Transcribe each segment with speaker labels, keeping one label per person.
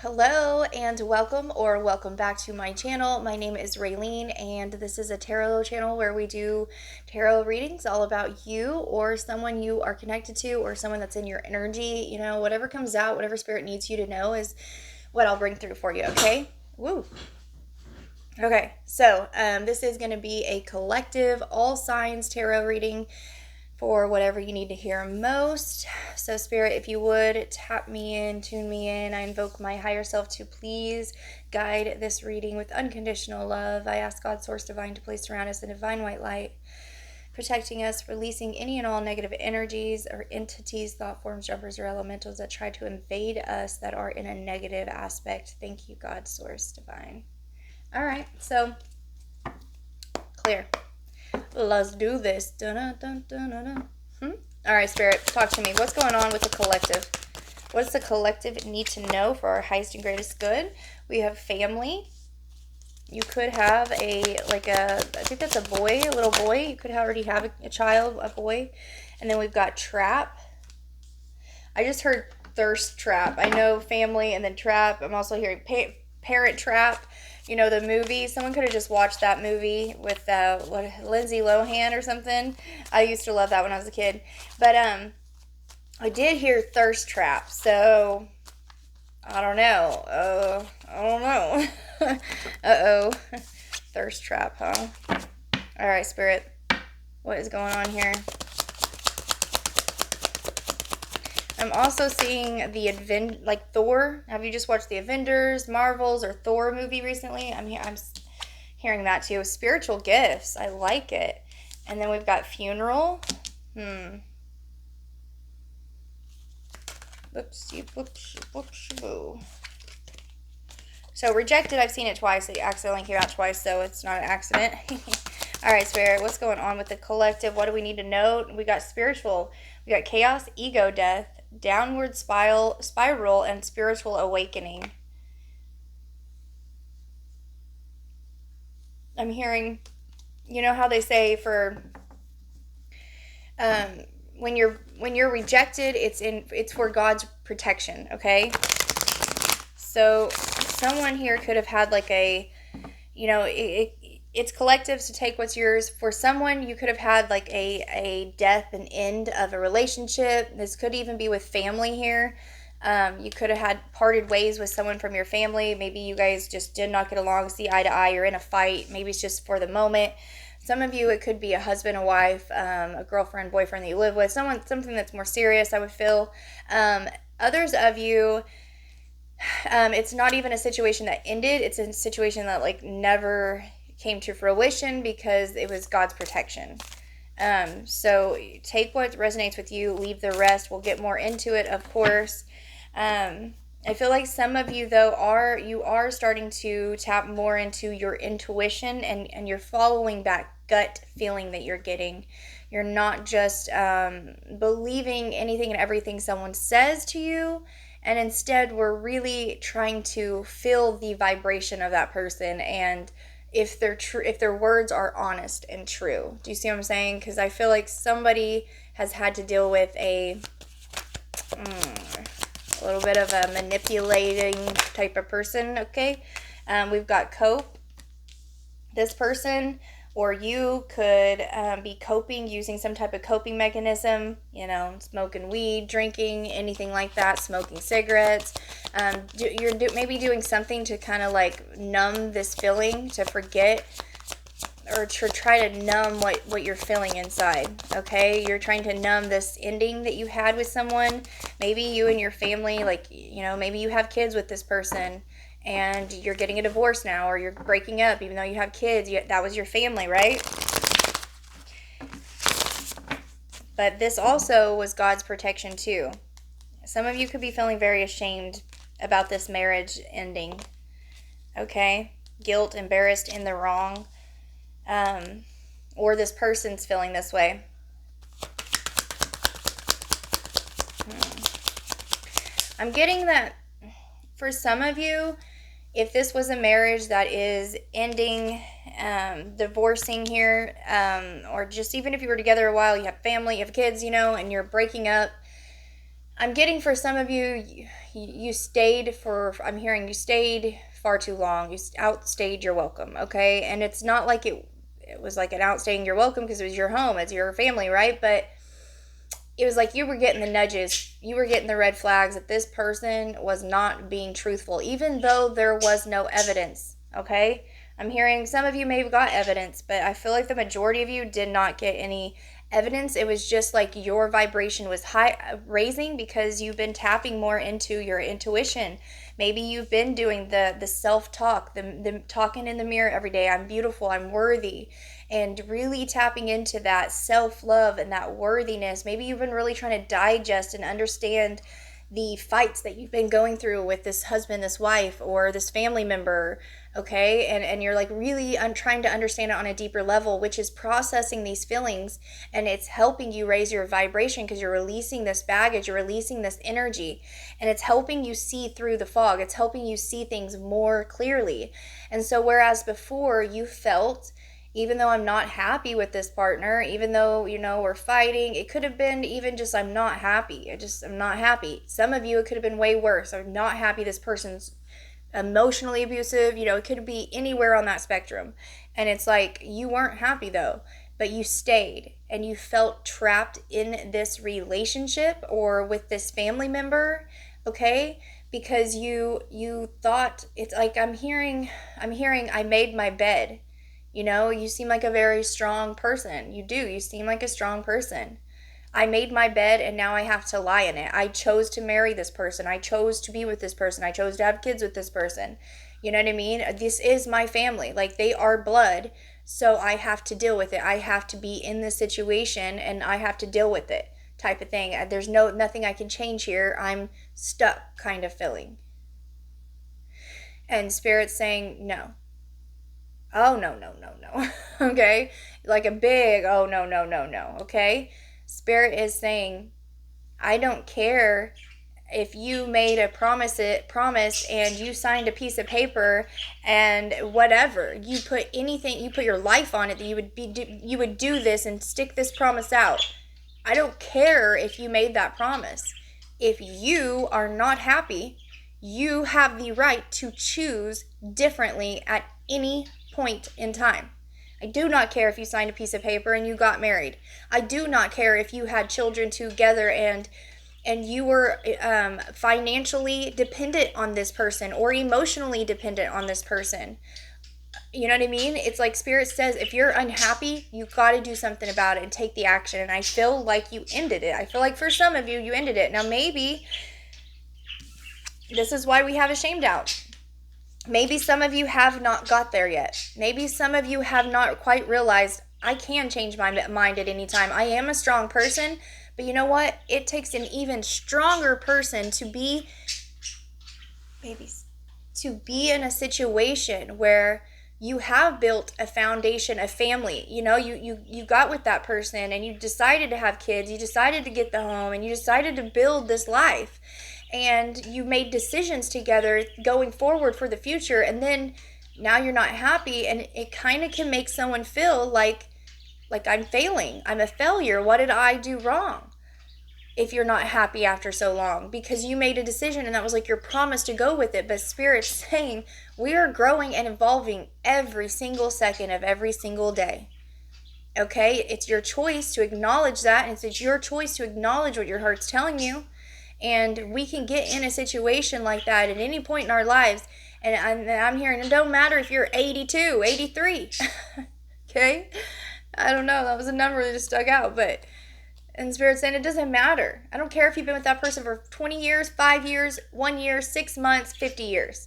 Speaker 1: Hello and welcome back to my channel. My name is Raylene and this is a tarot channel where we do tarot readings all about you or someone you are connected to or someone that's in your energy. Whatever comes out, whatever spirit needs you to know is what I'll bring through for you, okay? Woo! Okay, so this is going to be a collective all signs tarot reading for whatever you need to hear most. So Spirit, if you would tap me in, tune me in. I invoke my higher self to please guide this reading with unconditional love. I ask God, Source Divine, to place around us a divine white light, protecting us, releasing any and all negative energies or entities, thought forms, jumpers, or elementals that try to invade us that are in a negative aspect. Thank you, God, Source Divine. All right, so clear. Let's do this. Dun, dun, dun, dun, dun. All right, Spirit, talk to me. What's going on with the collective? What does the collective need to know for our highest and greatest good? We have family. You could have I think that's a boy, a little boy. You could already have a child, a boy. And then we've got trap. I just heard thirst trap. I know family and then trap. I'm also hearing parent trap. You know, the movie, someone could have just watched that movie with Lindsay Lohan or something. I used to love that when I was a kid. But I did hear thirst trap, so I don't know. I don't know. Uh-oh. Thirst trap, huh? All right, Spirit. What is going on here? I'm also seeing the Thor. Have you just watched the Avengers, Marvels, or Thor movie recently? I'm hearing that too. Spiritual gifts. I like it. And then we've got funeral. Whoopsie, whoopsie, whoopsie, boo. So rejected, I've seen it twice. I accidentally came out twice, so it's not an accident. All right, Spirit, what's going on with the collective? What do we need to know? We got spiritual. We got chaos, ego, death, downward spiral, and spiritual awakening. I'm hearing, you know how they say for when you're rejected, it's for God's protection, okay? So someone here could have had it's collective, so take what's yours. For someone, you could have had a death and end of a relationship. This could even be with family here. You could have had parted ways with someone from your family. Maybe you guys just did not get along, see eye to eye, you're in a fight. Maybe it's just for the moment. Some of you, it could be a husband, a wife, a girlfriend, boyfriend that you live with. Something that's more serious, I would feel. Others of you, it's not even a situation that ended. It's a situation that never came to fruition because it was God's protection. So take what resonates with you, leave the rest. We'll get more into it, of course. I feel like some of you, though, are starting to tap more into your intuition and you're following that gut feeling that you're getting. You're not just believing anything and everything someone says to you, and instead we're really trying to feel the vibration of that person and if their words are honest and true. Do you see what I'm saying? Because I feel like somebody has had to deal with a little bit of a manipulating type of person, okay? We've got cope. This person or you could be coping using some type of coping mechanism, smoking weed, drinking, anything like that, smoking cigarettes. You're maybe doing something to kind of numb this feeling, to forget or to try to numb what you're feeling inside, okay? You're trying to numb this ending that you had with someone. Maybe you and your family, maybe you have kids with this person and you're getting a divorce now, or you're breaking up even though you have kids. That was your family, right? But this also was God's protection too. Some of you could be feeling very ashamed about this marriage ending, okay? Guilt, embarrassed, in the wrong. Or this person's feeling this way. I'm getting that for some of you, if this was a marriage that is ending, divorcing here, or just even if you were together a while, you have family, you have kids, and you're breaking up, I'm getting for some of you, you stayed for, I'm hearing you stayed far too long. You outstayed your welcome, okay? And it's not like it was like an outstaying your welcome because it was your home, it's your family, right? But it was like you were getting the nudges, you were getting the red flags that this person was not being truthful, even though there was no evidence, okay? I'm hearing some of you may have got evidence, but I feel like the majority of you did not get any evidence. It was just like your vibration was high, raising, because you've been tapping more into your intuition. Maybe you've been doing the self-talk, the talking in the mirror every day. I'm beautiful, I'm worthy, and really tapping into that self-love and that worthiness. Maybe you've been really trying to digest and understand the fights that you've been going through with this husband, this wife, or this family member, okay? And you're like really trying to understand it on a deeper level, which is processing these feelings, and it's helping you raise your vibration because you're releasing this baggage, you're releasing this energy, and it's helping you see through the fog. It's helping you see things more clearly. And so whereas before you felt, even though I'm not happy with this partner, even though, we're fighting, it could have been even just, I'm not happy. I'm not happy. Some of you, it could have been way worse. I'm not happy this person's emotionally abusive. It could be anywhere on that spectrum. And it's like, you weren't happy though, but you stayed and you felt trapped in this relationship or with this family member, okay? Because you thought, it's like, I'm hearing, I made my bed. You seem like a very strong person. You do. You seem like a strong person. I made my bed and now I have to lie in it. I chose to marry this person. I chose to be with this person. I chose to have kids with this person. You know what I mean? This is my family. Like, they are blood. So I have to deal with it. I have to be in this situation and I have to deal with it, type of thing. There's nothing I can change here. I'm stuck kind of feeling. And Spirit's saying no. Oh, no, no, no, no. Okay? Like a big, oh, no, no, no, no. Okay? Spirit is saying, I don't care if you made a promise and you signed a piece of paper and whatever, you put your life on it, that you would do this and stick this promise out. I don't care if you made that promise. If you are not happy, you have the right to choose differently at any point in time. I do not care if you signed a piece of paper and you got married. I do not care if you had children together and you were financially dependent on this person or emotionally dependent on this person. You know what I mean? It's like Spirit says, if you're unhappy, you've got to do something about it and take the action. And I feel like you ended it. I feel like for some of you, you ended it. Now, maybe this is why we have a shame doubt. Maybe some of you have not got there yet. Maybe some of you have not quite realized, I can change my mind at any time. I am a strong person, but you know what? It takes an even stronger person to be in a situation where you have built a foundation, a family. You got with that person and you decided to have kids. You decided to get the home and you decided to build this life. And you made decisions together going forward for the future, and then now you're not happy, and it kind of can make someone feel like I'm failing. I'm a failure. What did I do wrong? If you're not happy after so long, because you made a decision and that was like your promise to go with it. But Spirit's saying we are growing and evolving every single second of every single day. Okay? It's your choice to acknowledge that, and it's your choice to acknowledge what your heart's telling you. And we can get in a situation like that at any point in our lives. And I'm hearing, it don't matter if you're 82, 83. Okay? I don't know. That was a number that just stuck out. And Spirit's saying it doesn't matter. I don't care if you've been with that person for 20 years, 5 years, 1 year, 6 months, 50 years.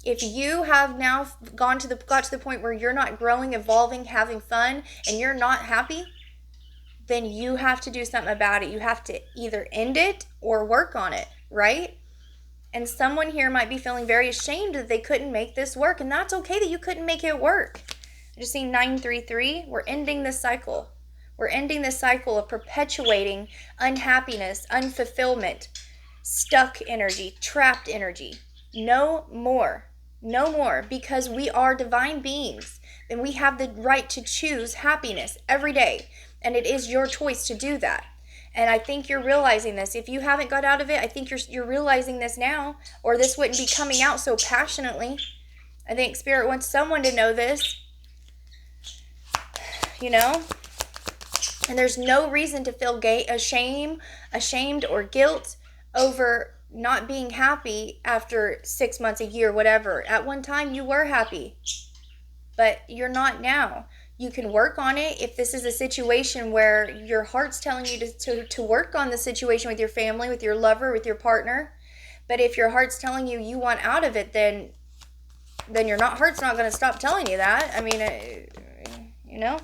Speaker 1: If you have now got to the point where you're not growing, evolving, having fun, and you're not happy, then you have to do something about it. You have to either end it or work on it, right? And someone here might be feeling very ashamed that they couldn't make this work, and that's okay that you couldn't make it work. I just see 933. We're ending this cycle. We're ending this cycle of perpetuating unhappiness, unfulfillment, stuck energy, trapped energy. No more. No more, because we are divine beings, and we have the right to choose happiness every day. And it is your choice to do that. And I think you're realizing this. If you haven't got out of it, I think you're realizing this now, or this wouldn't be coming out so passionately. I think Spirit wants someone to know this, you know? And there's no reason to feel ashamed or guilt over not being happy after 6 months, a year, whatever. At one time you were happy, but you're not now. You can work on it if this is a situation where your heart's telling you to work on the situation with your family, with your lover, with your partner. But if your heart's telling you you want out of it, then your heart's not going to stop telling you that. I mean, you know,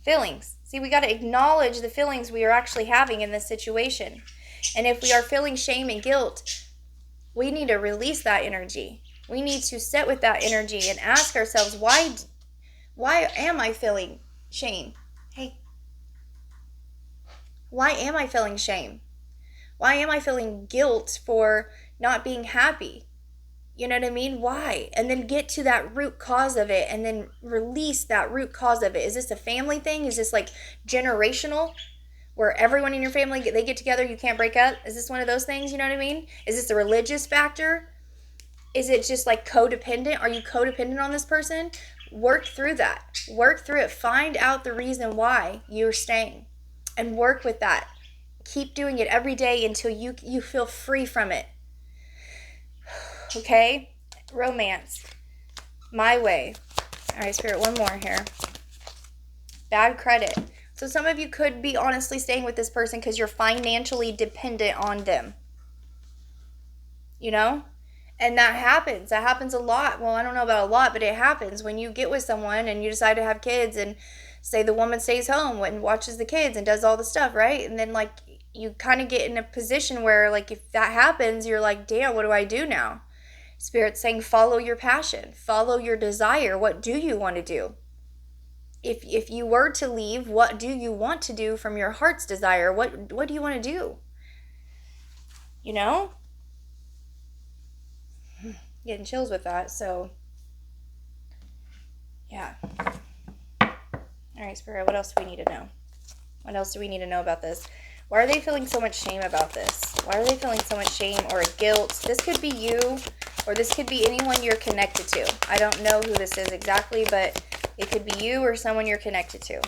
Speaker 1: feelings. See, we got to acknowledge the feelings we are actually having in this situation. And if we are feeling shame and guilt, we need to release that energy. We need to sit with that energy and ask ourselves, why am I feeling shame? Hey, why am I feeling shame? Why am I feeling guilt for not being happy? You know what I mean? Why? And then get to that root cause of it and then release that root cause of it. Is this a family thing? Is this like generational where everyone in your family, they get together, you can't break up? Is this one of those things? You know what I mean? Is this a religious factor? Is it just like codependent? Are you codependent on this person? Work through that. Work through it. Find out the reason why you're staying and work with that. Keep doing it every day until you feel free from it. Okay? Romance. My way. All right, Spirit, one more here. Bad credit. So some of you could be honestly staying with this person because you're financially dependent on them. You know? And that happens. That happens a lot. Well, I don't know about a lot, but it happens when you get with someone and you decide to have kids and say the woman stays home and watches the kids and does all the stuff, right? And then like you kind of get in a position where like if that happens, you're like, damn, what do I do now? Spirit's saying follow your passion. Follow your desire. What do you want to do? If you were to leave, what do you want to do from your heart's desire? What do you want to do? You know? Getting chills with that, so yeah. All right, Spirit, what else do we need to know? What else do we need to know about this? Why are they feeling so much shame about this? Why are they feeling so much shame or guilt? This could be you, or this could be anyone you're connected to. I don't know who this is exactly, but it could be you or someone you're connected to.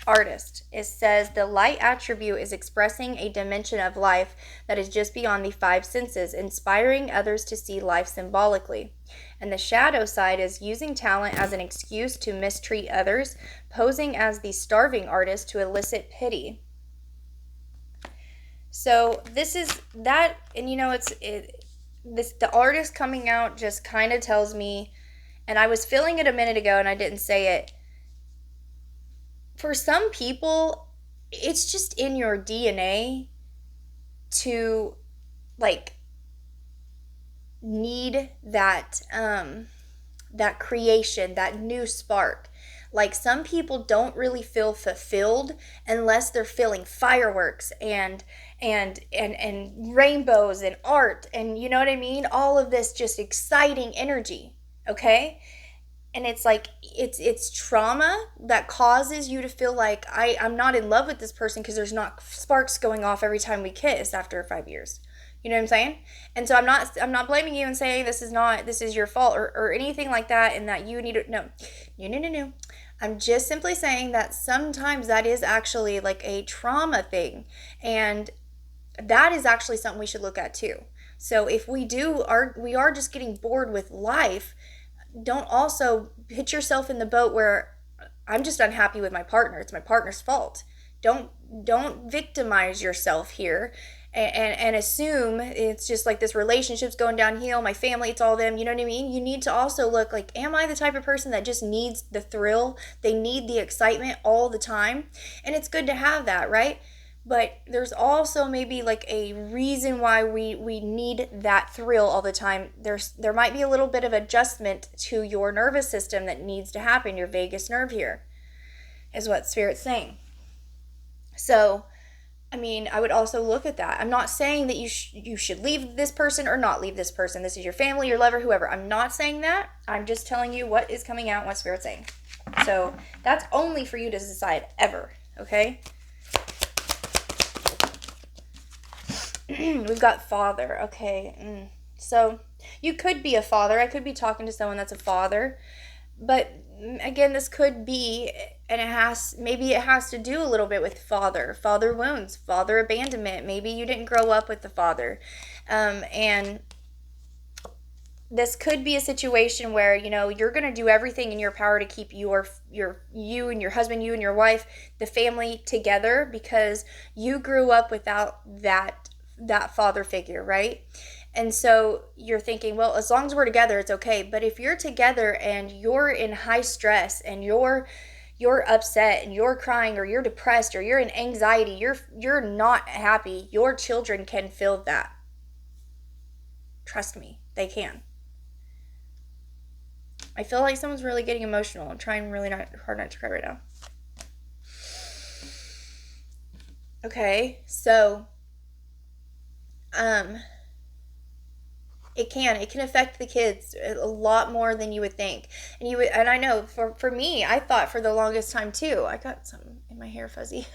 Speaker 1: Artist. It says the light attribute is expressing a dimension of life that is just beyond the five senses, inspiring others to see life symbolically. And the shadow side is using talent as an excuse to mistreat others, posing as the starving artist to elicit pity. So this is that, and you know, the artist coming out just kind of tells me, and I was feeling it a minute ago and I didn't say it. For some people, it's just in your DNA to like need that that creation, that new spark. Like some people don't really feel fulfilled unless they're feeling fireworks and rainbows and art and you know what I mean? All of this just exciting energy, okay? And it's like it's trauma that causes you to feel like I'm not in love with this person because there's not sparks going off every time we kiss after 5 years. You know what I'm saying? And so I'm not blaming you and saying this is your fault or anything like that and that you need to no. I'm just simply saying that sometimes that is actually like a trauma thing, and that is actually something we should look at too. So if we are just getting bored with life, don't also put yourself in the boat where I'm just unhappy with my partner. It's my partner's fault. Don't victimize yourself here and assume it's just like this relationship's going downhill. My family, it's all them. You know what I mean? You need to also look like, am I the type of person that just needs the thrill? They need the excitement all the time. And it's good to have that, right? But there's also maybe like a reason why we need that thrill all the time. There might be a little bit of adjustment to your nervous system that needs to happen. Your vagus nerve here is what Spirit's saying. So, I mean, I would also look at that. I'm not saying that you should leave this person or not leave this person. This is your family, your lover, whoever. I'm not saying that. I'm just telling you what is coming out and what Spirit's saying. So that's only for you to decide ever. okay? We've got father, okay. So you could be a father. I could be talking to someone that's a father, but again, this could be, and maybe it has to do a little bit with father wounds, father abandonment. Maybe you didn't grow up with the father, and this could be a situation where you're going to do everything in your power to keep you and your husband, you and your wife, the family together, because you grew up without that father figure, right? And so you're thinking, well, as long as we're together, it's okay. But if you're together and you're in high stress and you're upset and you're crying or you're depressed or you're in anxiety, you're not happy, your children can feel that. Trust me, they can. I feel like someone's really getting emotional. I'm trying really hard not to cry right now. Okay, so it can affect the kids a lot more than you would think. And I know for me, I thought for the longest time too. I got something in my hair fuzzy.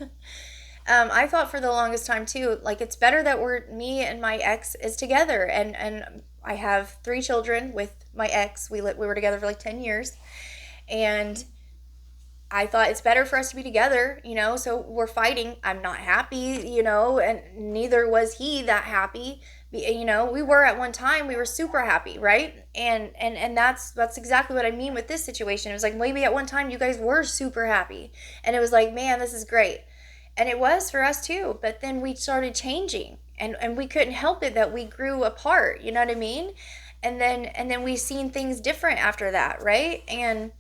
Speaker 1: I thought for the longest time too, like, it's better that me and my ex is together, and I have 3 children with my ex. We were together for like 10 years, and I thought it's better for us to be together, so we're fighting. I'm not happy, and neither was he that happy. We were at one time, we were super happy, right? And that's exactly what I mean with this situation. It was like, maybe at one time you guys were super happy, and it was like, man, this is great. And it was for us too, but then we started changing, and we couldn't help it that we grew apart, you know what I mean? And then we seen things different after that, right? And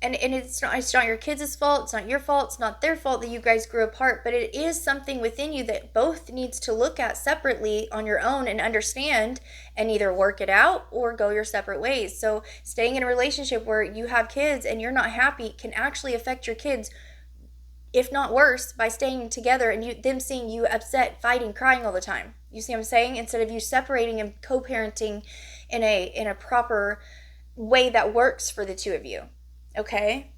Speaker 1: it's not your kids' fault, it's not your fault, it's not their fault that you guys grew apart, but it is something within you that both needs to look at separately on your own and understand, and either work it out or go your separate ways. So staying in a relationship where you have kids and you're not happy can actually affect your kids, if not worse, by staying together and them seeing you upset, fighting, crying all the time. You see what I'm saying? Instead of you separating and co-parenting in a proper way that works for the two of you. Okay?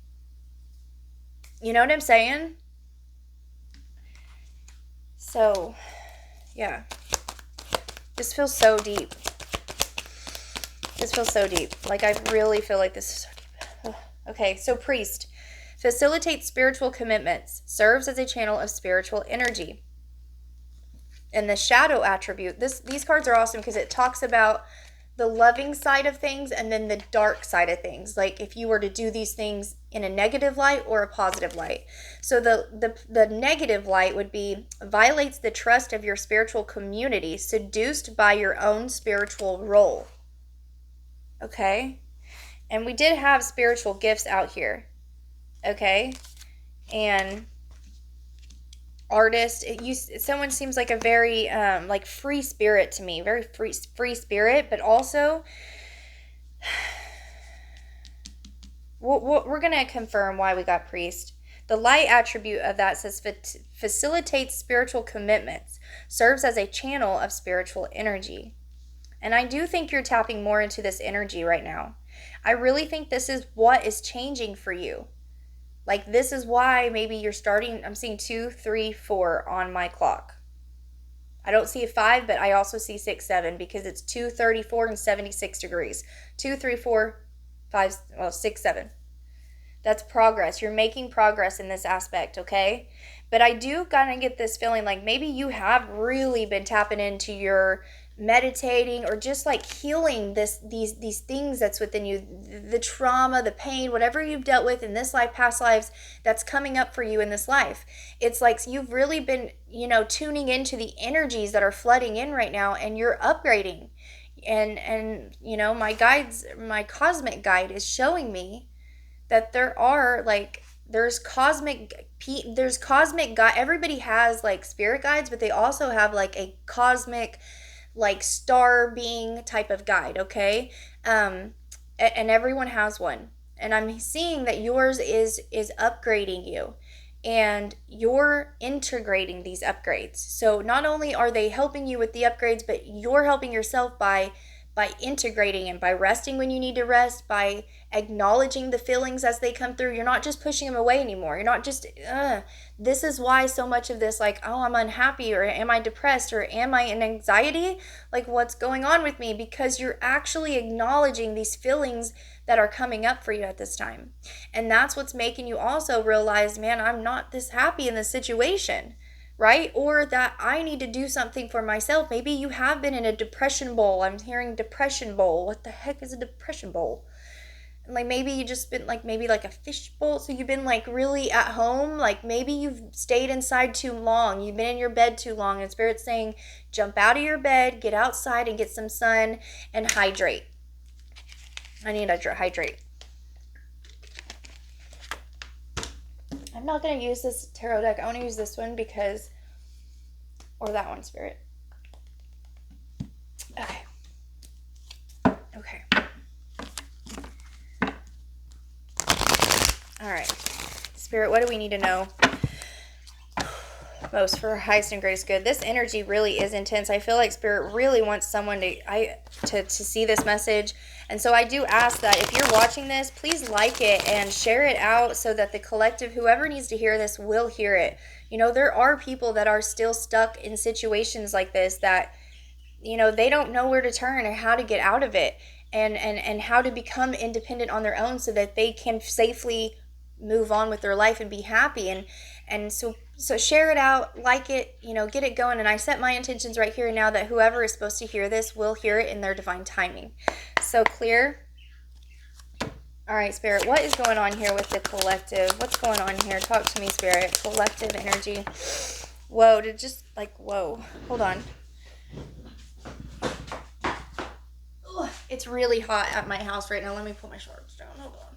Speaker 1: You know what I'm saying? So, yeah. This feels so deep. This feels so deep. Like, I really feel like this is so deep. Okay, so priest. Facilitates spiritual commitments. Serves as a channel of spiritual energy. And the shadow attribute. These cards are awesome because it talks about the loving side of things and then the dark side of things, like if you were to do these things in a negative light or a positive light. So the negative light would be violates the trust of your spiritual community, seduced by your own spiritual role. Okay? And we did have spiritual gifts out here. Okay? And artist, someone seems like a very like free spirit to me, very free spirit, but also we're gonna confirm why we got priest. The light attribute of that says facilitates spiritual commitments, serves as a channel of spiritual energy. And I do think you're tapping more into this energy right now. I really think this is what is changing for you. Like, this is why maybe you're starting. I'm seeing 2, 3, 4 on my clock. I don't see a 5, but I also see 6, 7 because it's 2, 34, and 76 degrees. 2, 3, 4, 5, 6, 7. That's progress. You're making progress in this aspect, okay? But I do kind of get this feeling like maybe you have really been tapping into your meditating or just like healing these things that's within you, the trauma, the pain, whatever you've dealt with in this life, past lives, that's coming up for you in this life. It's like you've really been, tuning into the energies that are flooding in right now, and you're upgrading. And my cosmic guide is showing me that there's cosmic guide. Everybody has like spirit guides, but they also have like a cosmic, like, star being type of guide, okay? And everyone has one. And I'm seeing that yours is upgrading you, and you're integrating these upgrades. So not only are they helping you with the upgrades, but you're helping yourself by by integrating and by resting when you need to rest, by acknowledging the feelings as they come through. You're not just pushing them away anymore. You're not just, this is why so much of this, like, oh, I'm unhappy, or am I depressed, or am I in anxiety? Like, what's going on with me? Because you're actually acknowledging these feelings that are coming up for you at this time. And that's what's making you also realize, man, I'm not this happy in this situation, right? Or that I need to do something for myself. Maybe you have been in a depression bowl. I'm hearing depression bowl. What the heck is a depression bowl? And like maybe you just been like maybe like a fish bowl. So you've been like really at home. Like maybe you've stayed inside too long. You've been in your bed too long. And Spirit's saying, jump out of your bed, get outside and get some sun and hydrate. I need to hydrate. I'm not going to use this tarot deck. I want to use this one because, or that one, Spirit. Okay. Okay. All right. Spirit, what do we need to know most for our highest and greatest good? This energy really is intense. I feel like Spirit really wants someone to see this message. And so I do ask that if you're watching this, please like it and share it out so that the collective, whoever needs to hear this, will hear it. You know, there are people that are still stuck in situations like this that, you know, they don't know where to turn or how to get out of it, and how to become independent on their own so that they can safely move on with their life and be happy. And so share it out, like it, you know, get it going. And I set my intentions right here and now that whoever is supposed to hear this will hear it in their divine timing. So clear. All right, Spirit, what is going on here with the collective? What's going on here? Talk to me, Spirit. Collective energy. Whoa, whoa. Hold on. Ugh, it's really hot at my house right now. Let me put my shorts down. Hold on.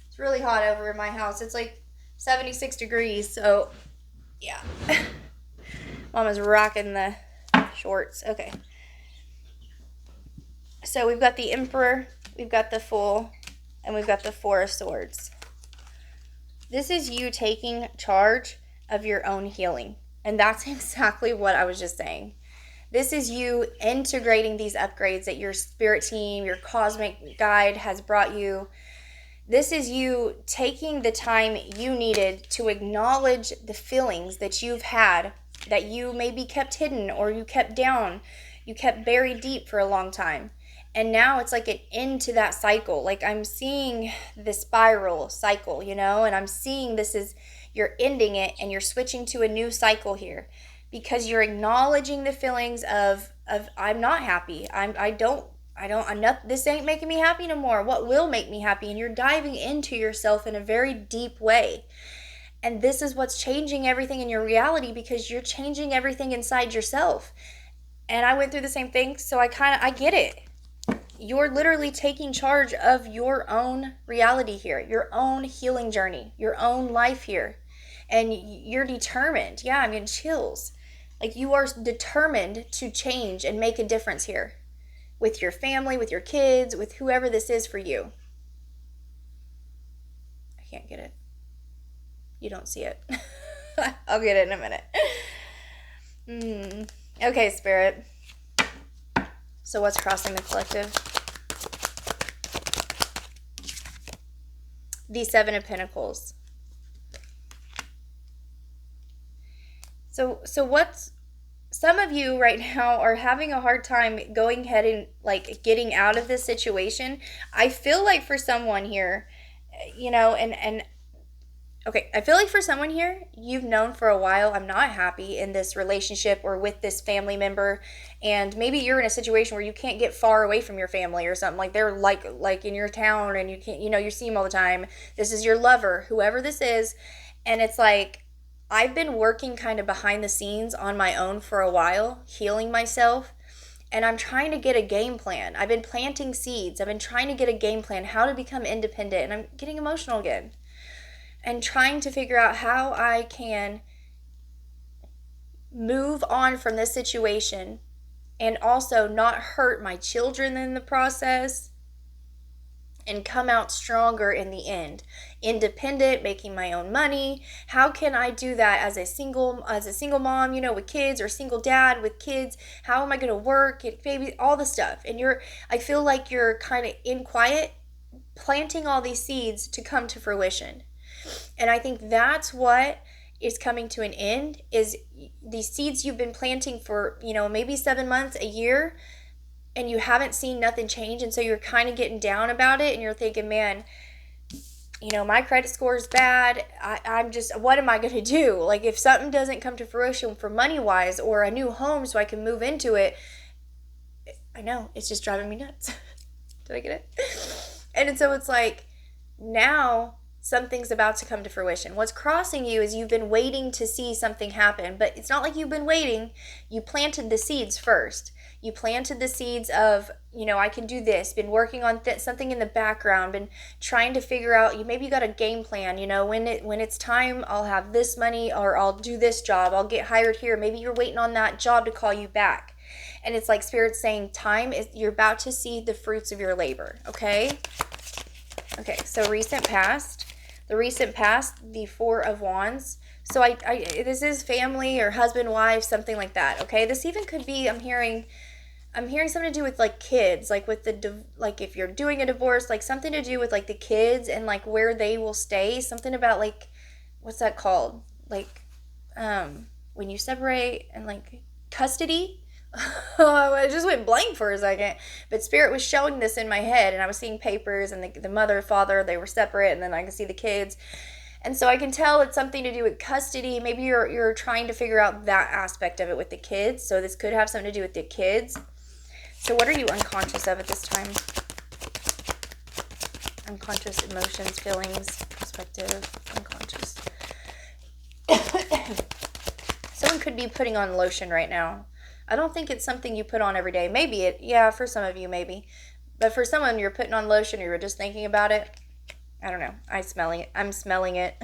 Speaker 1: It's really hot over in my house. It's like 76 degrees, so yeah. Mama's rocking the shorts. Okay. So we've got the Emperor, we've got the Fool, and we've got the Four of Swords. This is you taking charge of your own healing. And that's exactly what I was just saying. This is you integrating these upgrades that your spirit team, your cosmic guide has brought you. This is you taking the time you needed to acknowledge the feelings that you've had that you maybe kept hidden or you kept down, you kept buried deep for a long time. And now it's like an end to that cycle. Like I'm seeing the spiral cycle, you know, and I'm seeing this is, you're ending it and you're switching to a new cycle here because you're acknowledging the feelings of I'm not happy. I'm not, this ain't making me happy no more. What will make me happy? And you're diving into yourself in a very deep way. And this is what's changing everything in your reality because you're changing everything inside yourself. And I went through the same thing, so I get it. You're literally taking charge of your own reality here, your own healing journey, your own life here. And you're determined. Yeah, I'm getting chills. Like you are determined to change and make a difference here. With your family, with your kids, with whoever this is for you. I can't get it. You don't see it. I'll get it in a minute. Okay, Spirit. So what's crossing the collective? The Seven of Pentacles. So what's, some of you right now are having a hard time going ahead and like getting out of this situation. I feel like for someone here, you know, okay, I feel like for someone here, you've known for a while, I'm not happy in this relationship or with this family member. And maybe you're in a situation where you can't get far away from your family or something. Like they're like in your town and you can't, you know, you see them all the time. This is your lover, whoever this is. And it's like, I've been working kind of behind the scenes on my own for a while, healing myself, and I'm trying to get a game plan. I've been planting seeds. I've been trying to get a game plan, how to become independent, and I'm getting emotional again, and trying to figure out how I can move on from this situation and also not hurt my children in the process. and come out stronger in the end. Independent, making my own money. How can I do that as a single mom, with kids, or single dad with kids? How am I going to work, get baby, all the stuff? And I feel like you're kind of in quiet planting all these seeds to come to fruition. And I think that's what is coming to an end, is these seeds you've been planting for, maybe 7 months, a year, and you haven't seen nothing change. And so you're kind of getting down about it, and you're thinking, man, my credit score is bad. I'm just, what am I going to do? Like, if something doesn't come to fruition for money wise, or a new home so I can move into it, I know it's just driving me nuts. Did I get it? And so it's like, now something's about to come to fruition. What's crossing you is you've been waiting to see something happen, but it's not like you've been waiting. You planted the seeds first. You planted the seeds of, I can do this, been working on something in the background, been trying to figure out, maybe you got a game plan, when it's time, I'll have this money, or I'll do this job, I'll get hired here. Maybe you're waiting on that job to call you back. And it's like Spirit's saying, you're about to see the fruits of your labor, okay? Okay, so the recent past, the Four of Wands. So this is family or husband, wife, something like that, okay? This even could be, I'm hearing something to do with like kids, like with like if you're doing a divorce, like something to do with like the kids and like where they will stay, something about like, what's that called? Like, when you separate, and like custody. I just went blank for a second, but Spirit was showing this in my head, and I was seeing papers, and the mother, father, they were separate, and then I could see the kids. And so I can tell it's something to do with custody. Maybe you're trying to figure out that aspect of it with the kids. So this could have something to do with the kids. So what are you unconscious of at this time? Unconscious emotions, feelings, perspective, unconscious. Someone could be putting on lotion right now. I don't think it's something you put on every day. Maybe for some of you, maybe. But for someone, you're putting on lotion, or you're just thinking about it. I don't know. I'm smelling it.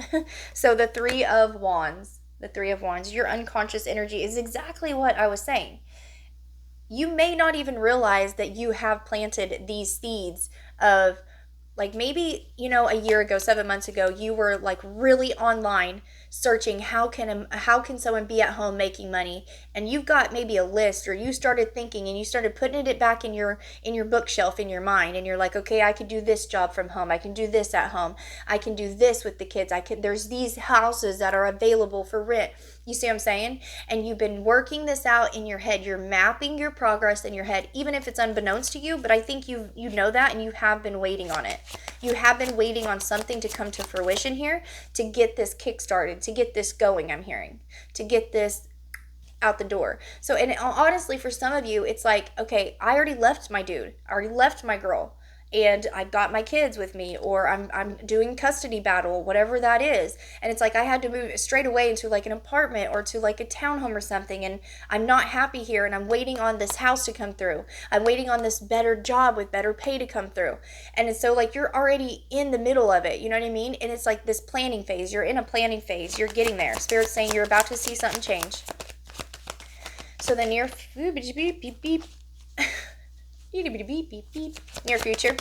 Speaker 1: So the Three of Wands, your unconscious energy is exactly what I was saying. You may not even realize that you have planted these seeds of, like, maybe, a year ago, 7 months ago, you were like really online searching how can someone be at home making money, and you've got maybe a list, or you started thinking and you started putting it back in your bookshelf in your mind, and you're like, okay, I could do this job from home, I can do this at home, I can do this with the kids, there's these houses that are available for rent. You see what I'm saying? And you've been working this out in your head. You're mapping your progress in your head, even if it's unbeknownst to you, but I think you know that, and you have been waiting on it. You have been waiting on something to come to fruition here, to get this kick-started, to get this going, I'm hearing, to get this out the door. So, and honestly, for some of you, it's like, okay, I already left my dude, I already left my girl, and I got my kids with me, or I'm doing custody battle, whatever that is. And it's like I had to move straight away into like an apartment or to like a townhome or something, and I'm not happy here, and I'm waiting on this house to come through. I'm waiting on this better job with better pay to come through. And it's so like you're already in the middle of it, you know what I mean? And it's like this planning phase. You're in a planning phase. You're getting there. Spirit's saying you're about to see something change. So the near near future,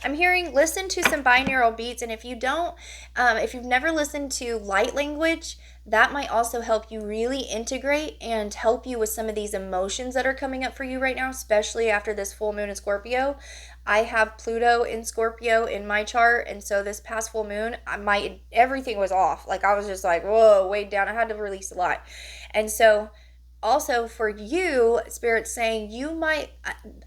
Speaker 1: I'm hearing listen to some binaural beats. And if you don't, if you've never listened to light language, that might also help you really integrate and help you with some of these emotions that are coming up for you right now, especially after this full moon in Scorpio. I have Pluto in Scorpio in my chart, and so this past full moon, everything was off. Like I was just like, whoa, way down. I had to release a lot. And so also for you, Spirit's saying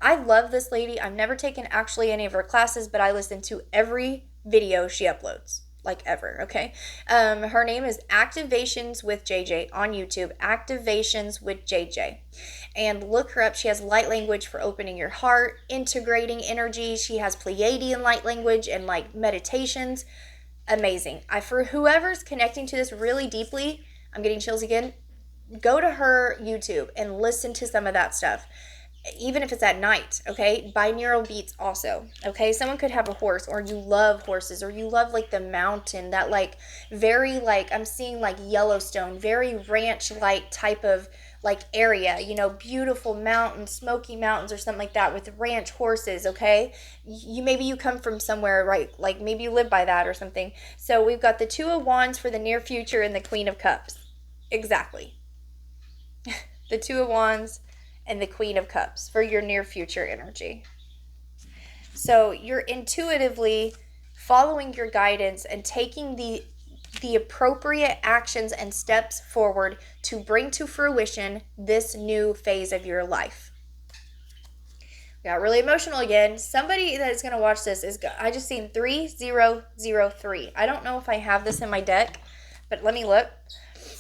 Speaker 1: I love this lady. I've never taken actually any of her classes, but I listen to every video she uploads, like ever, okay? Her name is Activations with JJ on YouTube, Activations with JJ. And look her up. She has light language for opening your heart, integrating energy. She has Pleiadian light language and like meditations. Amazing. For whoever's connecting to this really deeply, I'm getting chills again. Go to her YouTube and listen to some of that stuff, even if it's at night, okay? Binaural beats also, okay? Someone could have a horse, or you love horses, or you love like the mountain, that like very like, I'm seeing like Yellowstone, very ranch-like type of like area, you know, beautiful mountains, Smoky Mountains or something like that with ranch horses, okay? Maybe you come from somewhere, right? Like maybe you live by that or something. So we've got the Two of Wands for the near future and the Queen of Cups. Exactly. The Two of Wands and the Queen of Cups for your near future energy. So you're intuitively following your guidance and taking the appropriate actions and steps forward to bring to fruition this new phase of your life. Got really emotional again. Somebody that is going to watch this I just seen 3003. I don't know if I have this in my deck, but let me look.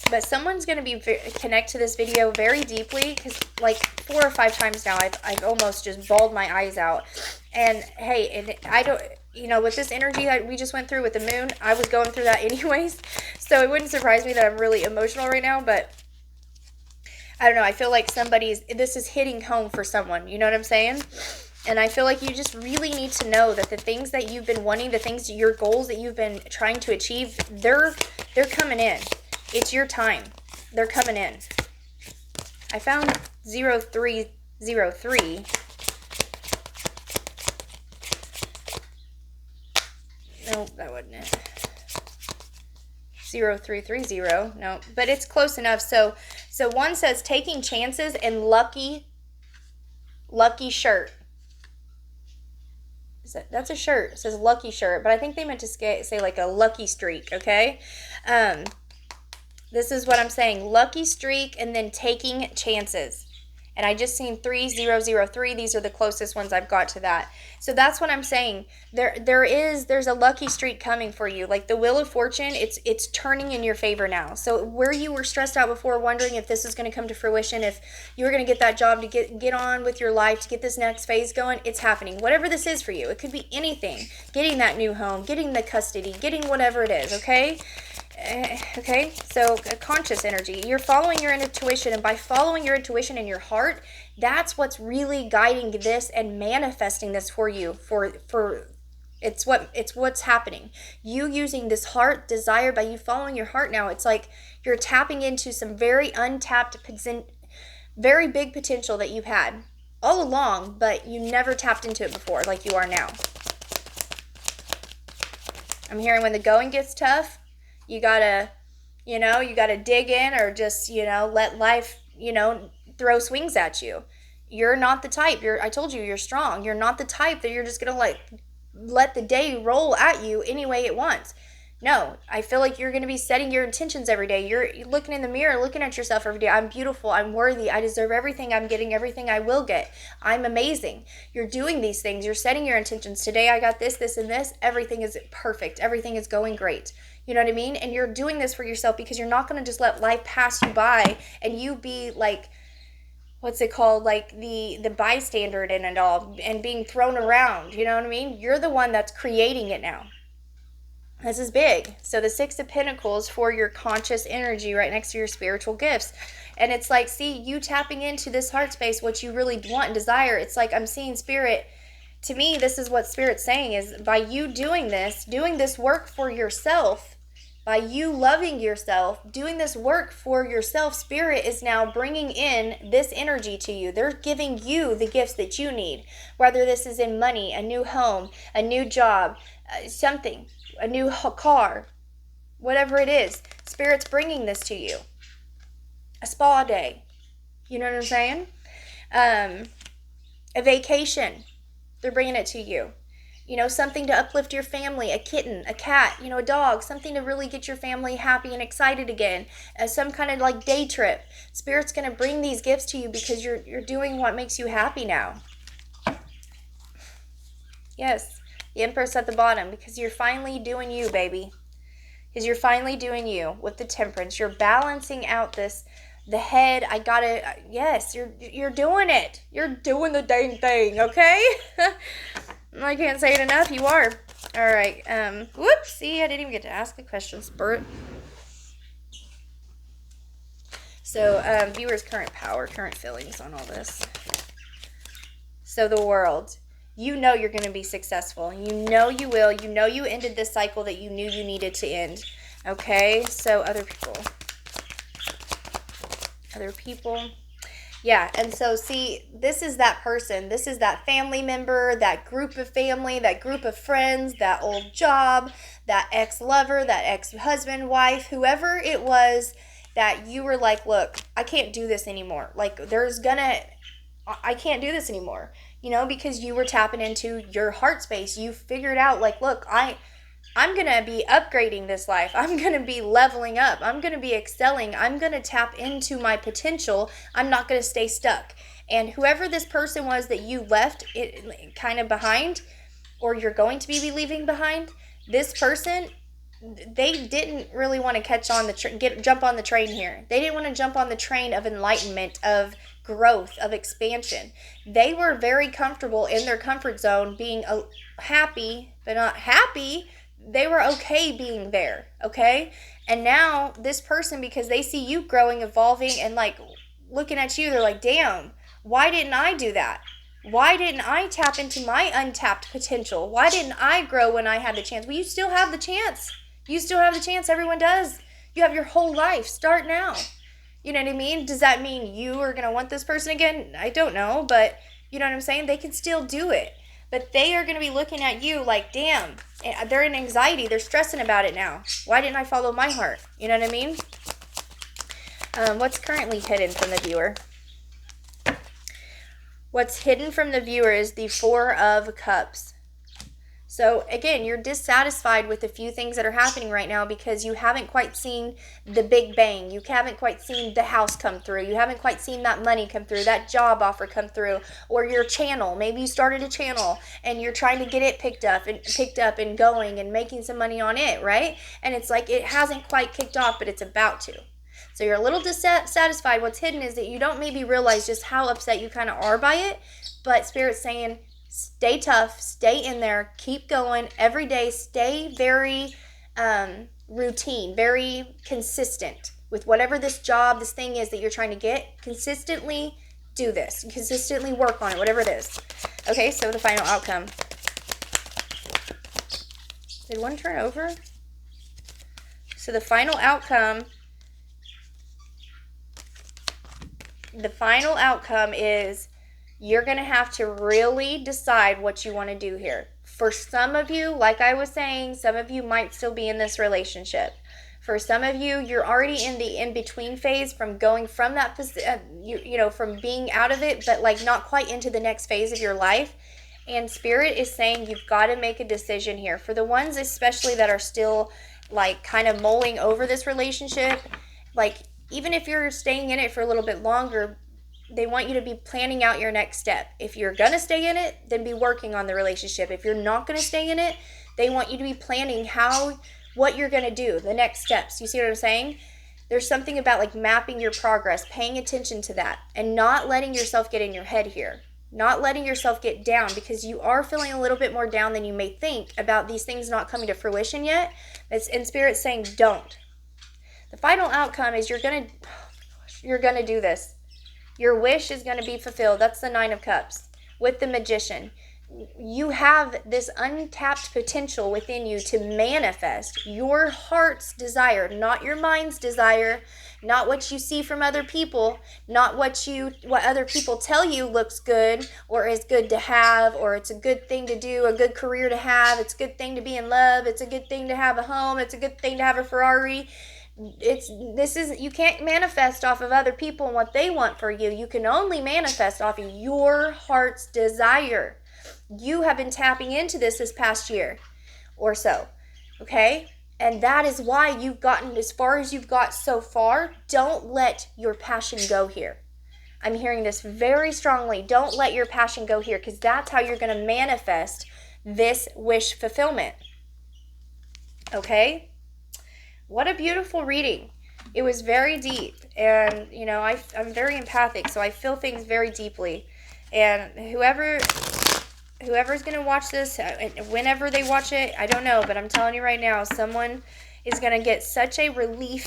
Speaker 1: But someone's going to be connect to this video very deeply, because like 4 or 5 times now I've almost just bawled my eyes out. And hey, and I don't, you know, with this energy that we just went through with the moon, I was going through that anyways. So it wouldn't surprise me that I'm really emotional right now, but I don't know. I feel like this is hitting home for someone. You know what I'm saying? And I feel like you just really need to know that the things that you've been wanting, your goals that you've been trying to achieve, they're coming in. It's your time. They're coming in. I found 0303. No, that wasn't it. 0330. No, but it's close enough. So one says taking chances and lucky shirt. That's a shirt. It says lucky shirt, but I think they meant to say like a lucky streak, okay? This is what I'm saying. Lucky streak and then taking chances. And I just seen 3003. These are the closest ones I've got to that. So that's what I'm saying. There's a lucky streak coming for you. Like the Wheel of Fortune, it's turning in your favor now. So where you were stressed out before, wondering if this is going to come to fruition, if you were going to get that job, to get on with your life, to get this next phase going, it's happening. Whatever this is for you. It could be anything. Getting that new home, getting the custody, getting whatever it is, okay? Okay, so conscious energy. You're following your intuition, and by following your intuition in your heart, that's what's really guiding this and manifesting this for you. It's what's happening. You using this heart desire, by you following your heart now, it's like you're tapping into some very untapped, very big potential that you've had all along, but you never tapped into it before like you are now. I'm hearing when the going gets tough, you gotta dig in, or just, let life, throw swings at you. You're not the type. I told you, you're strong. You're not the type that you're just gonna let the day roll at you any way it wants. No, I feel like you're going to be setting your intentions every day. You're looking in the mirror, looking at yourself every day. I'm beautiful. I'm worthy. I deserve everything. I'm getting everything I will get. I'm amazing. You're doing these things. You're setting your intentions. Today I got this, this, and this. Everything is perfect. Everything is going great. You know what I mean? And you're doing this for yourself, because you're not going to just let life pass you by and you be like, what's it called? Like the bystander in it all and being thrown around. You know what I mean? You're the one that's creating it now. This is big. So the Six of Pentacles for your conscious energy right next to your spiritual gifts. And it's like, see, you tapping into this heart space, what you really want and desire. It's like I'm seeing Spirit. To me, this is what Spirit's saying, is by you doing this work for yourself, by you loving yourself, doing this work for yourself, Spirit is now bringing in this energy to you. They're giving you the gifts that you need, whether this is in money, a new home, a new job, something, a new car, whatever it is. Spirit's bringing this to you. A spa day. You know what I'm saying? A vacation. They're bringing it to you. Something to uplift your family, a kitten, a cat, a dog, something to really get your family happy and excited again. Some kind of like day trip. Spirit's going to bring these gifts to you because you're doing what makes you happy now. Yes. The Empress at the bottom, because you're finally doing you, baby. Because you're finally doing you with the Temperance. You're balancing out the head. Yes, you're doing it. You're doing the dang thing, okay? I can't say it enough. You are. All right. Whoops. See, I didn't even get to ask a question, Spirit. So, viewers' current power, current feelings on all this. So, the World. You know you're going to be successful. You know you will. You know you ended this cycle that you knew you needed to end. Okay? So, other people. Other people. Yeah, and so see, this is that person. This is that family member, that group of family, that group of friends, that old job, that ex-lover, that ex-husband, wife, whoever it was that you were like, look, I can't do this anymore. Like, I can't do this anymore. Because you were tapping into your heart space. You figured out, like, look, I'm going to be upgrading this life. I'm going to be leveling up. I'm going to be excelling. I'm going to tap into my potential. I'm not going to stay stuck. And whoever this person was that you left it kind of behind, or you're going to be leaving behind, this person, they didn't really want to catch on jump on the train here. They didn't want to jump on the train of enlightenment, of growth, of expansion. They were very comfortable in their comfort zone, being happy, but not happy. They were okay being there, okay? And now this person, because they see you growing, evolving, and like looking at you, they're like, damn, why didn't I do that? Why didn't I tap into my untapped potential? Why didn't I grow when I had the chance? Well, you still have the chance. You still have the chance. Everyone does. You have your whole life. Start now. You know what I mean? Does that mean you are going to want this person again? I don't know, but you know what I'm saying? They can still do it. But they are going to be looking at you like, damn, they're in anxiety. They're stressing about it now. Why didn't I follow my heart? You know what I mean? What's currently hidden from the viewer? What's hidden from the viewer is the Four of Cups. So again, you're dissatisfied with a few things that are happening right now because you haven't quite seen the big bang. You haven't quite seen the house come through. You haven't quite seen that money come through, that job offer come through, or your channel. Maybe you started a channel and you're trying to get it picked up and going and making some money on it, right? And it's like it hasn't quite kicked off, but it's about to. So you're a little dissatisfied. What's hidden is that you don't maybe realize just how upset you kind of are by it, but Spirit's saying, stay tough, stay in there, keep going every day, stay very routine, very consistent with whatever this job, this thing is that you're trying to get. Consistently do this, consistently work on it, whatever it is. Okay, so the final outcome. Did one turn over? So the final outcome is you're going to have to really decide what you want to do here. For some of you, like I was saying, some of you might still be in this relationship. For some of you, you're already in the in-between phase from going from that, from being out of it, but like not quite into the next phase of your life. And Spirit is saying you've got to make a decision here. For the ones especially that are still like kind of mulling over this relationship, like even if you're staying in it for a little bit longer, they want you to be planning out your next step. If you're going to stay in it, then be working on the relationship. If you're not going to stay in it, they want you to be planning what you're going to do, the next steps. You see what I'm saying? There's something about like mapping your progress, paying attention to that, and not letting yourself get in your head here. Not letting yourself get down, because you are feeling a little bit more down than you may think about these things not coming to fruition yet. And Spirit's saying don't. The final outcome is you're going to do this. Your wish is going to be fulfilled. That's the Nine of Cups with the Magician. You have this untapped potential within you to manifest your heart's desire, not your mind's desire, not what you see from other people, not what other people tell you looks good or is good to have, or it's a good thing to do, a good career to have, it's a good thing to be in love, it's a good thing to have a home, it's a good thing to have a Ferrari. You can't manifest off of other people and what they want for you. You can only manifest off of your heart's desire. You have been tapping into this past year or so, okay? And that is why you've gotten as far as you've got so far. Don't let your passion go here. I'm hearing this very strongly. Don't let your passion go here, because that's how you're going to manifest this wish fulfillment, okay? What a beautiful reading. It was very deep, and I'm very empathic, so I feel things very deeply. And whoever's going to watch this, whenever they watch it, I don't know, but I'm telling you right now, someone is going to get such a relief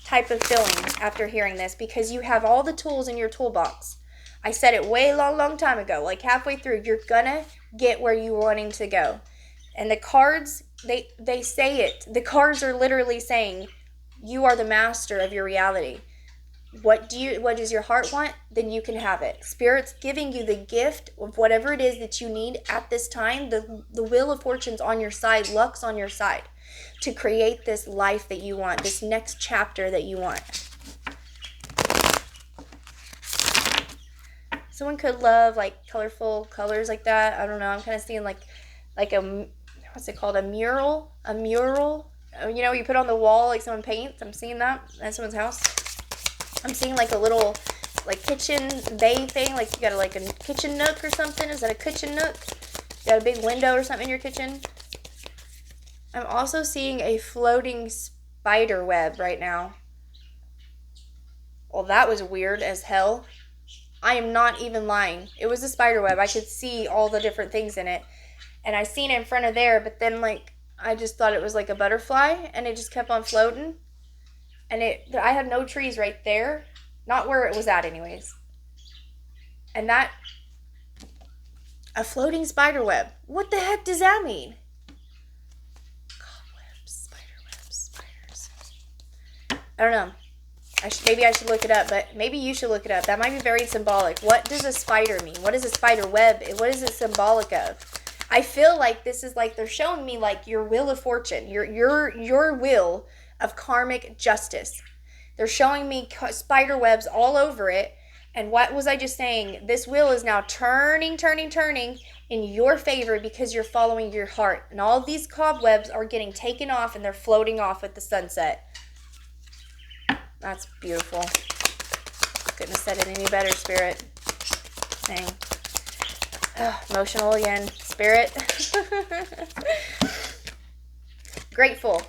Speaker 1: type of feeling after hearing this, because you have all the tools in your toolbox. I said it way long time ago, like halfway through, you're going to get where you're wanting to go. And the cards, they say it. The cards are literally saying, you are the master of your reality. What does your heart want? Then you can have it. Spirit's giving you the gift of whatever it is that you need at this time. The wheel of fortune's on your side, luck's on your side to create this life that you want, this next chapter that you want. Someone could love like colorful colors like that. I don't know. I'm kind of seeing like a, what's it called? A mural. You know, you put on the wall like someone paints. I'm seeing that at someone's house. I'm seeing like a little like kitchen bay thing. Like you got like a kitchen nook or something. Is that a kitchen nook? You got a big window or something in your kitchen? I'm also seeing a floating spider web right now. Well, that was weird as hell. I am not even lying. It was a spider web. I could see all the different things in it. And I seen it in front of there, but then like I just thought it was like a butterfly and it just kept on floating. And I had no trees right there. Not where it was at anyways. And that, a floating spider web. What the heck does that mean? Cobwebs, spider webs, spiders. I don't know. Maybe I should look it up, but maybe you should look it up. That might be very symbolic. What does a spider mean? What is a spider web? What is it symbolic of? I feel like this is like they're showing me like your wheel of fortune, your wheel of karmic justice. They're showing me spider webs all over it. And what was I just saying? This wheel is now turning in your favor because you're following your heart. And all of these cobwebs are getting taken off and they're floating off with the sunset. That's beautiful. Couldn't have said it any better, Spirit. Dang. Emotional again. Spirit. Grateful.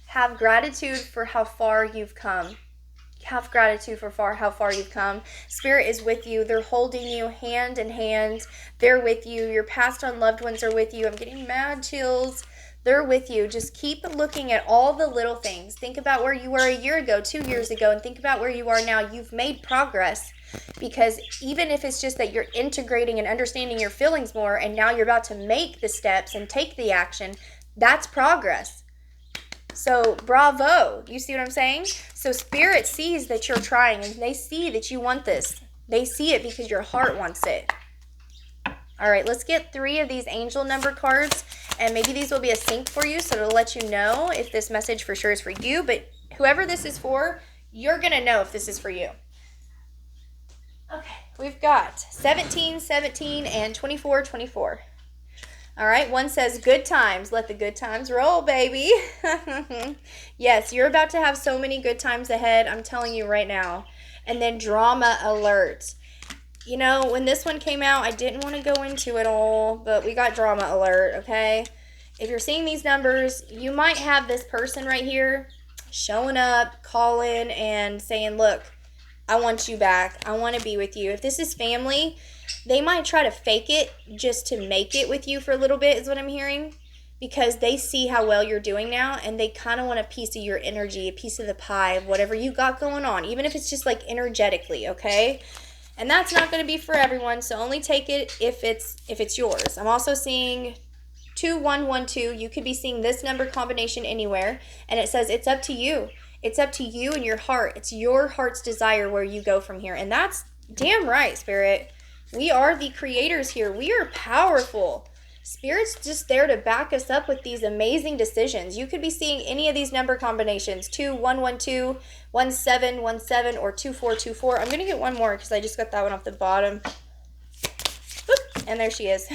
Speaker 1: Have gratitude for how far you've come. Have gratitude for how far you've come. Spirit is with you. They're holding you hand in hand. They're with you. Your past on loved ones are with you. I'm getting mad chills. They're with you. Just keep looking at all the little things. Think about where you were a year ago, 2 years ago, and think about where you are now. You've made progress because even if it's just that you're integrating and understanding your feelings more and now you're about to make the steps and take the action, that's progress. So bravo. You see what I'm saying? So Spirit sees that you're trying and they see that you want this. They see it because your heart wants it. All right, let's get 3 of these angel number cards, and maybe these will be a sync for you, so it'll let you know if this message for sure is for you, but whoever this is for, you're going to know if this is for you. Okay, we've got 17, 17, and 24, 24. All right, one says, good times. Let the good times roll, baby. Yes, you're about to have so many good times ahead, I'm telling you right now. And then drama alert. You know, when this one came out, I didn't want to go into it all, but we got drama alert, okay? If you're seeing these numbers, you might have this person right here showing up, calling, and saying, look, I want you back. I want to be with you. If this is family, they might try to fake it just to make it with you for a little bit, is what I'm hearing, because they see how well you're doing now, and they kind of want a piece of your energy, a piece of the pie of whatever you got going on, even if it's just like energetically, okay? And that's not going to be for everyone, so only take it if it's yours. I'm also seeing 2112. You could be seeing this number combination anywhere, and it says it's up to you. It's up to you and your heart. It's your heart's desire where you go from here, and that's damn right, Spirit. We are the creators here. We are powerful. Spirit's just there to back us up with these amazing decisions. You could be seeing any of these number combinations, 2112, 1717, or 2424. I'm going to get one more because I just got that one off the bottom. Boop, and there she is.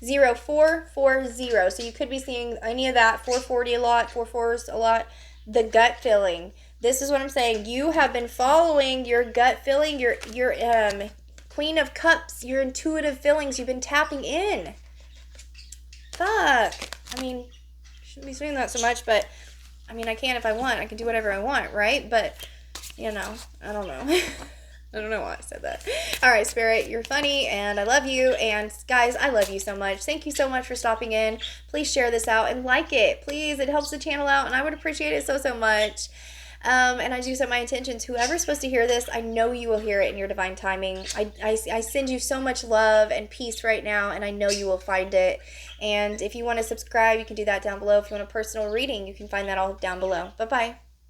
Speaker 1: 0440. So you could be seeing any of that. 440 a lot, 44s a lot. The gut feeling. This is what I'm saying. You have been following your gut feeling, your Queen of Cups, your intuitive feelings. You've been tapping in. Fuck. I mean, shouldn't be saying that so much, but I mean, I can if I want. I can do whatever I want, right? But, you know, I don't know. I don't know why I said that. All right, Spirit, you're funny, and I love you. And, guys, I love you so much. Thank you so much for stopping in. Please share this out and like it. Please, it helps the channel out, and I would appreciate it so, so much. And I do set my intentions. Whoever's supposed to hear this, I know you will hear it in your divine timing. I send you so much love and peace right now, and I know you will find it. And if you want to subscribe, you can do that down below. If you want a personal reading, you can find that all down below. Bye-bye.